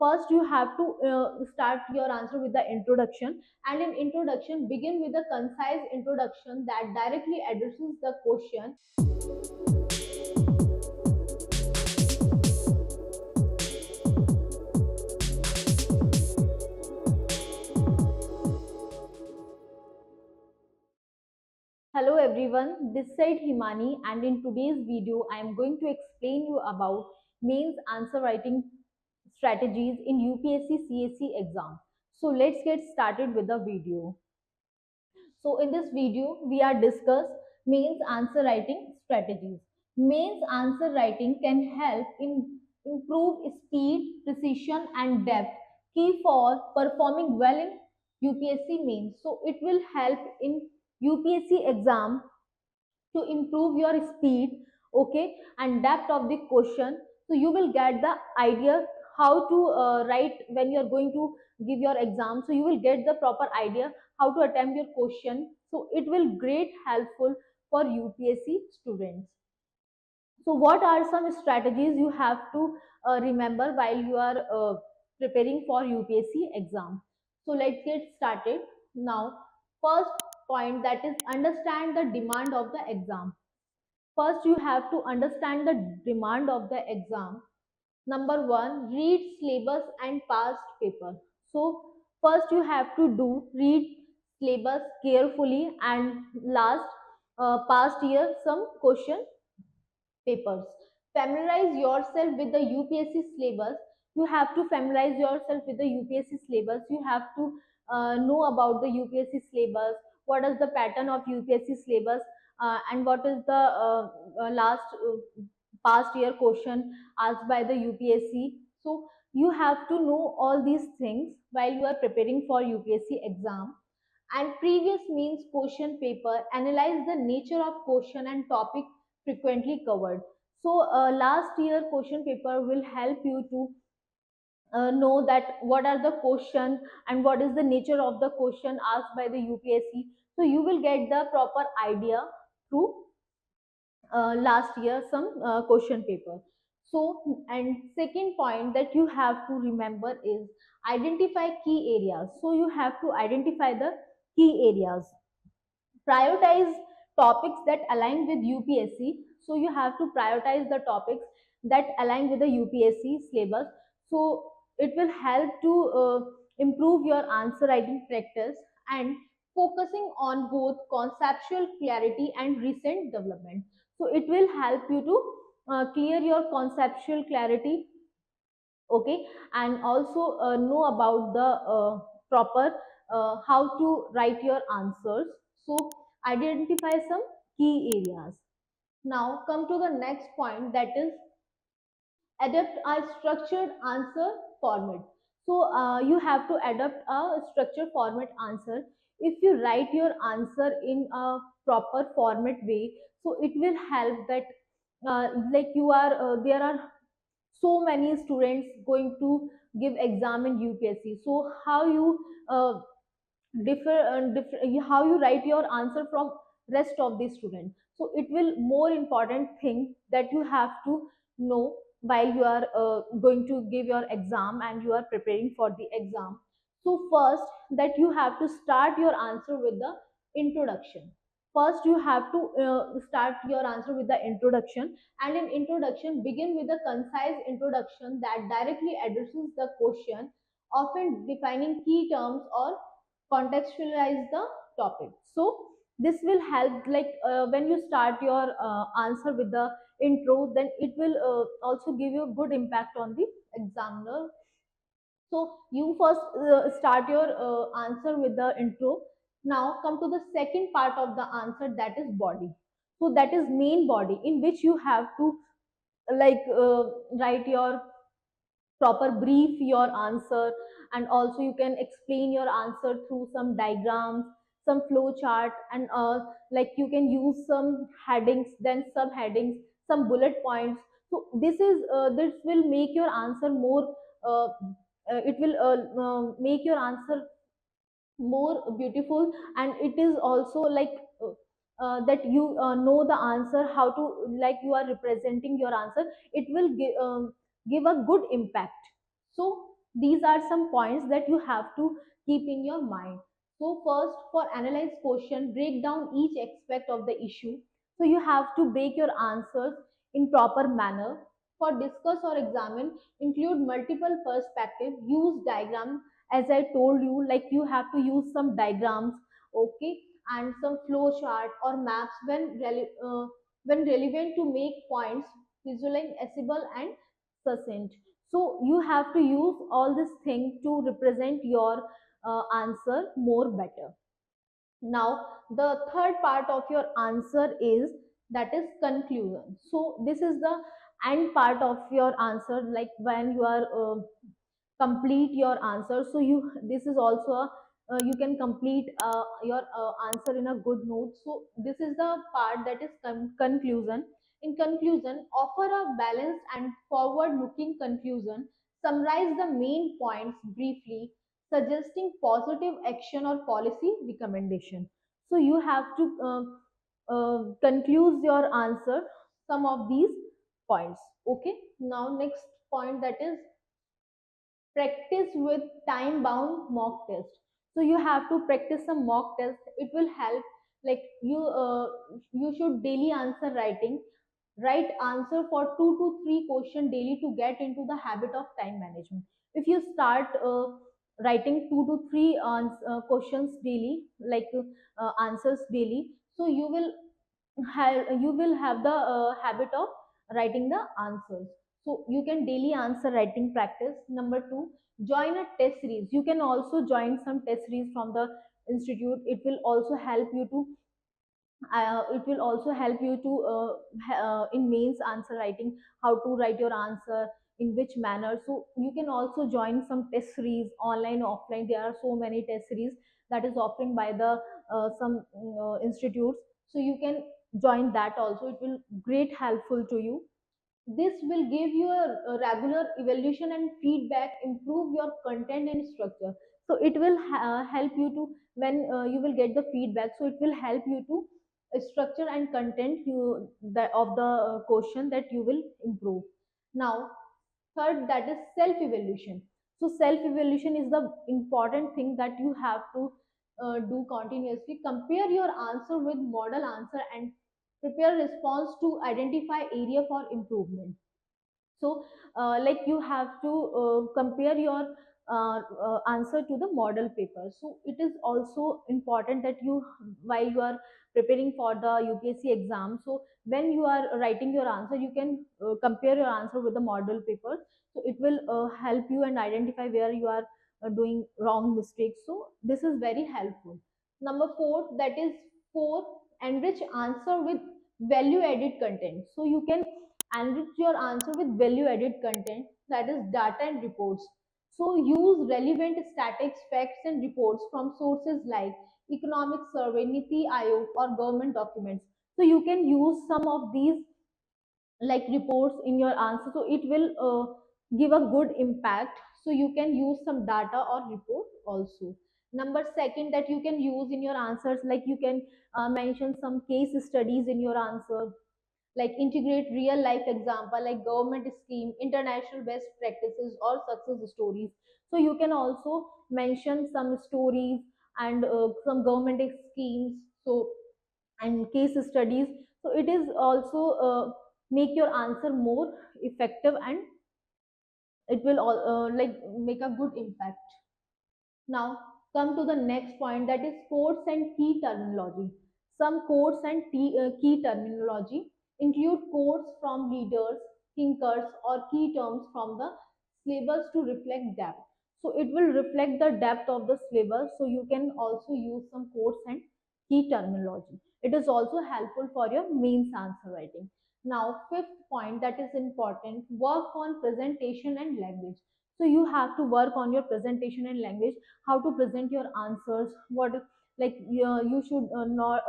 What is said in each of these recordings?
first you have to start your answer with the introduction, and in introduction begin with a concise introduction that directly addresses the question. Hello everyone, this side Himani, and in today's video I am going to explain you about mains answer writing strategies in UPSC CSE exam. So let's get started with the video. So in this video, we are discuss mains answer writing strategies. Mains answer writing can help in improve speed, precision, and depth, key for performing well in UPSC mains. So it will help in UPSC exam to improve your speed, okay, and depth of the question. So you will get the idea how to write when you are going to give your exam. So you will get the proper idea how to attempt your question. So it will great helpful for UPSC students. So what are some strategies you have to remember while you are preparing for UPSC exam? So let's get started now. First point, that is understand the demand of the exam. First, you have to understand the demand of the exam. Number one, read syllabus and past paper. So, first you have to do read syllabus carefully and last past year some question papers. Familiarize yourself with the UPSC syllabus. You have to familiarize yourself with the UPSC syllabus. You have to know about the UPSC syllabus. What is the pattern of UPSC syllabus, and what is the last past year question asked by the UPSC. So you have to know all these things while you are preparing for UPSC exam. And previous means question paper, analyze the nature of question and topic frequently covered. So last year question paper will help you to know that what are the question and what is the nature of the question asked by the UPSC. So you will get the proper idea through last year some question paper. So, and second point that you have to remember is identify key areas. So you have to identify the key areas. Prioritize topics that align with UPSC. So you have to prioritize the topics that align with the UPSC syllabus. So it will help to improve your answer writing practice, and focusing on both conceptual clarity and recent development. So it will help you to clear your conceptual clarity, okay, and also know about the proper how to write your answers. So identify some key areas. Now come to the next point, that is adapt a structured answer format. So you have to adapt a structured format answer. If you write your answer in a proper format way, so it will help that like you are there are so many students going to give exam in UPSC. So how you how you write your answer from rest of the student. So it will more important thing that you have to know while you are going to give your exam and you are preparing for the exam. So first, that you have to start your answer with the introduction. First you have to start your answer with the introduction, and in introduction begin with a concise introduction that directly addresses the question, often defining key terms or contextualize the topic. So this will help, like when you start your answer with the intro, then it will also give you a good impact on the examiner. So you first start your answer with the intro. Now come to the second part of the answer, that is body. So that is main body in which you have to like write your proper brief your answer, and also you can explain your answer through some diagrams, some flow chart, and like you can use some headings, then subheadings, some bullet points. So this will make your answer more it will make your answer more beautiful, and it is also like that you know the answer how to, like you are representing your answer, it will give a good impact. So These are some points that you have to keep in your mind. So first, for analyze question, break down each aspect of the issue. So you have to break your answers in proper manner. For discuss or examine, include multiple perspective, use diagram. As I told you, like you have to use some diagrams, okay, and some flow chart or maps when relevant to make points visually accessible and succinct. So you have to use all this thing to represent your answer more better. Now, the third part of your answer is that is conclusion. So this is the end part of your answer, like when you are complete your answer. So you, this is also a, you can complete your answer in a good note. So this is the part that is conclusion. In conclusion, offer a balanced and forward looking conclusion. Summarize the main points briefly, suggesting positive action or policy recommendation. So you have to conclude your answer some of these points. Okay, now next point, that is practice with time bound mock test. So you have to practice some mock test. It will help, like you should daily answer writing, write answer for 2 to 3 question daily to get into the habit of time management. If you start writing 2 to 3 questions daily, like answers daily, so you will have the habit of writing the answers. So you can daily answer writing practice. Number two, join a test series. You can also join some test series from the institute. It will also help you to in mains answer writing, how to write your answer in which manner. So you can also join some test series online, offline. There are so many test series that is offering by the some institutes. So you can join that also. It will great helpful to you. This will give you a regular evaluation and feedback, improve your content and structure. So it will help you to, when you will get the feedback, so it will help you to structure and content you that of the question that you will improve. Now, third, that is self evaluation. So self evaluation is the important thing that you have to do continuously. Compare your answer with model answer and prepare response to identify area for improvement. So like you have to compare your answer to the model paper. So it is also important that you, while you are preparing for the UPSC exam, so when you are writing your answer, you can compare your answer with the model paper. So it will help you and identify where you are doing wrong mistakes. So this is very helpful. Number four, that is four, enrich answer with value added content. So you can enrich your answer with value added content, that is data and reports. So use relevant statistics, facts and reports from sources like economic survey, Niti Aayog or government documents. So you can use some of these like reports in your answer. So it will give a good impact. So you can use some data or report also. Number second, that you can use in your answers, like you can mention some case studies in your answer, like integrate real life example like government scheme, international best practices or success stories. So you can also mention some stories and some government schemes, so and case studies. So it is also make your answer more effective, and it will all like make a good impact. Now, come to the next point, that is quotes and key terminology. Some quotes and key terminology include quotes from leaders, thinkers, or key terms from the syllabus to reflect depth. So it will reflect the depth of the syllabus. So you can also use some quotes and key terminology. It is also helpful for your mains answer writing. Now, fifth point that is important, work on presentation and language. So you have to work on your presentation and language, how to present your answers, what, like you should not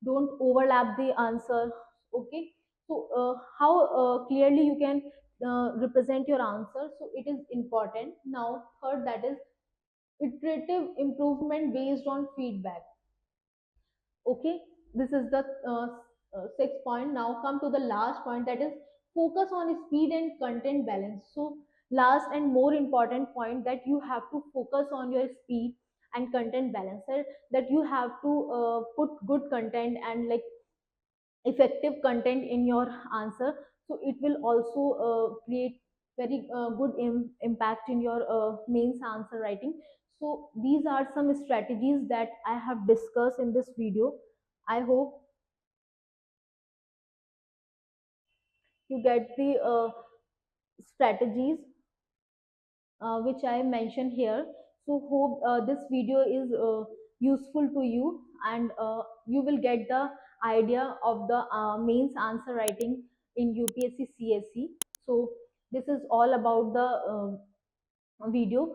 don't overlap the answer. Okay, so how clearly you can represent your answer. So it is important. Now third, that is iterative improvement based on feedback. Okay, this is the sixth point. Now come to the last point, that is focus on speed and content balance. So Last and more important point, that you have to focus on your speed and content balancer, that you have to put good content and like effective content in your answer, so it will also create very good impact in your mains answer writing. So these are some strategies that I have discussed in this video. I hope you get the strategies which I mentioned here. So hope this video is useful to you, and you will get the idea of the mains answer writing in UPSC CSE. So this is all about the video.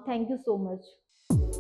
Thank you so much.